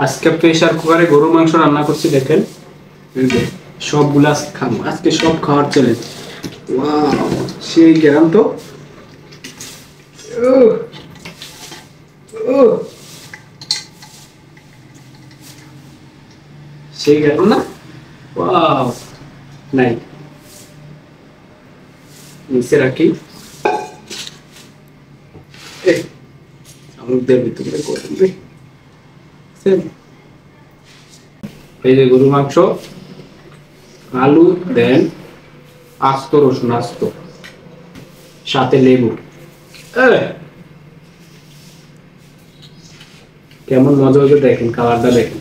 আজকে প্রেসার কুকারে গরুর মাংস রান্না করছি, দেখেন সবগুলা খাবো আজকে, সব খাওয়ার চলে। ওয়াও, সেই গেরাম তো। সেই গেরাম না? ওয়াও, নাই নিচে রাখি, আমাদের ভিতরে করবে। এই যে গরু মাংস, আলু দেন, আস্ত রসুন আস্ত, সাথে লেবু। কেমন মজা হচ্ছে দেখেন, খাবারটা দেখেন।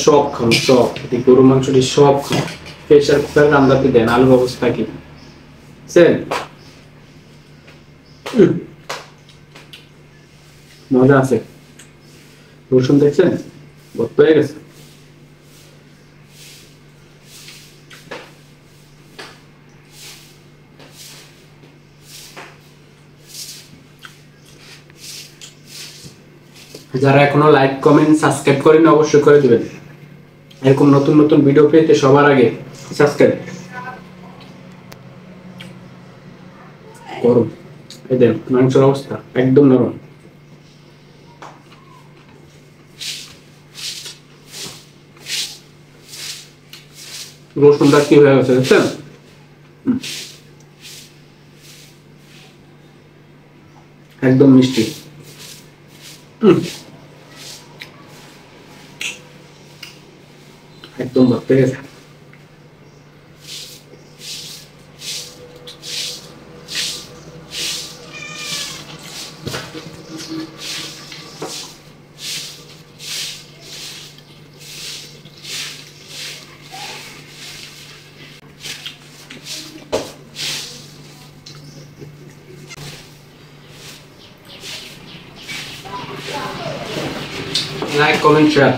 সব খান, সব গরু মাংসটি সব খান। প্রেসার কুকার রান্নাতে দেন, আলুর অবস্থা কি মজা আছে। রসুন দেখছেন ভর্তি হয়ে গেছে। যারা এখনো লাইক কমেন্ট সাবস্ক্রাইব করেন অবশ্যই করে দিবেন, এরকম নতুন নতুন ভিডিও পেতে সবার আগে সাবস্ক্রাইব করুন। এই দেন মাংসের অবস্থা একদম নরম। রসুনটা কি হয়ে গেছে দেখছেন? একদম মিষ্টি। একদম ভর্তি গেছে। লাইক কমেন্ট শেয়ার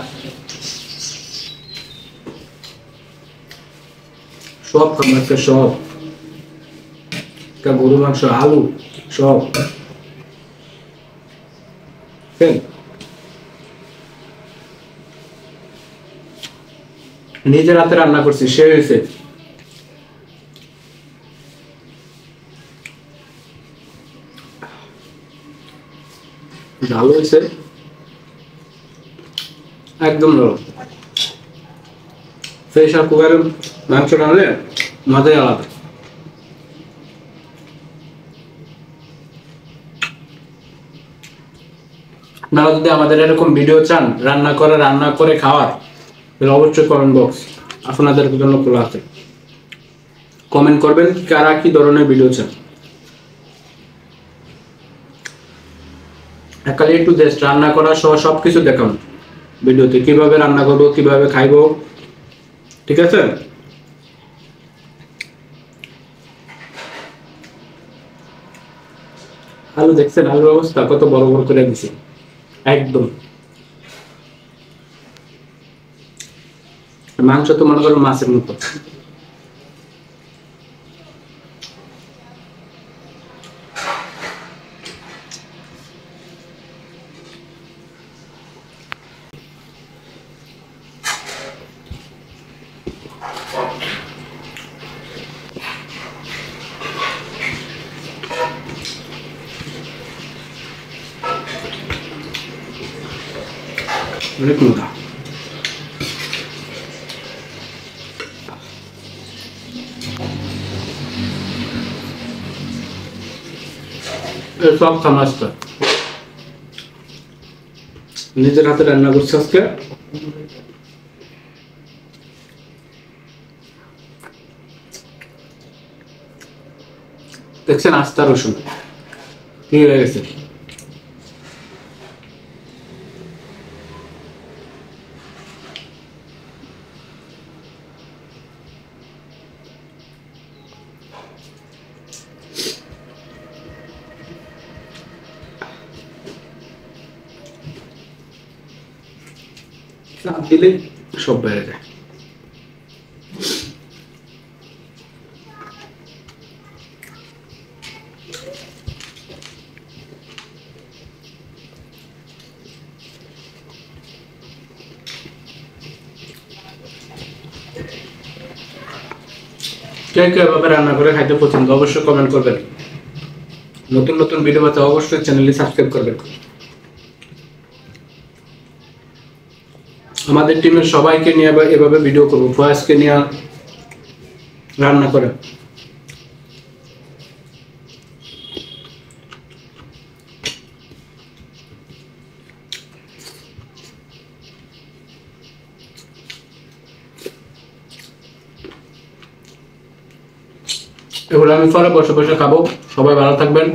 সব খাবার, সব গরু মাংস, আলু সব নিজের হাতে রান্না করছি, সে হয়েছে। ভালো হয়েছে, একদম নরম। প্রেসার কুকারে মাংস রান্নালে মজাই আলাদা। আপনারা যদি আমাদের এরকম ভিডিও চান রান্না করে খাওয়ার, তাহলে অবশ্যই কমেন্ট বক্স আপনাদের জন্য খোলা আছে। কমেন্ট করবেন কারা কি ধরনের ভিডিও চান। একালে একটু জাস্ট রান্না করা সহ সবকিছু দেখান ভিডিওতে, কিভাবে রান্না করবো, কিভাবে খাইবো, ঠিক আছে? আলু দেখছেন, আলুর অবস্থা কত বড় বড় করে দিছি, একদম। মাংস তো মনে করো মাছের মতো। অনেক মজা। সব খামাসটা নিজের হাতে রান্না করছে আজকে। দেখছেন আস্তা রসুন কি হয়ে গেছে। চাপ দিলে সব বেড়ে যায়। কে কে এভাবে রান্না করে খাইতে পছন্দ অবশ্যই কমেন্ট করবেন। নতুন নতুন ভিডিও পেতে অবশ্যই চ্যানেলটি সাবস্ক্রাইব করবেন। আমাদের টিমের সবাইকে নিয়ে এভাবে ভিডিও করবো, ফয়াজকে নিয়ে রান্না করে। এগুলো আমি পরে বসে বসে খাবো। সবাই ভালো থাকবেন।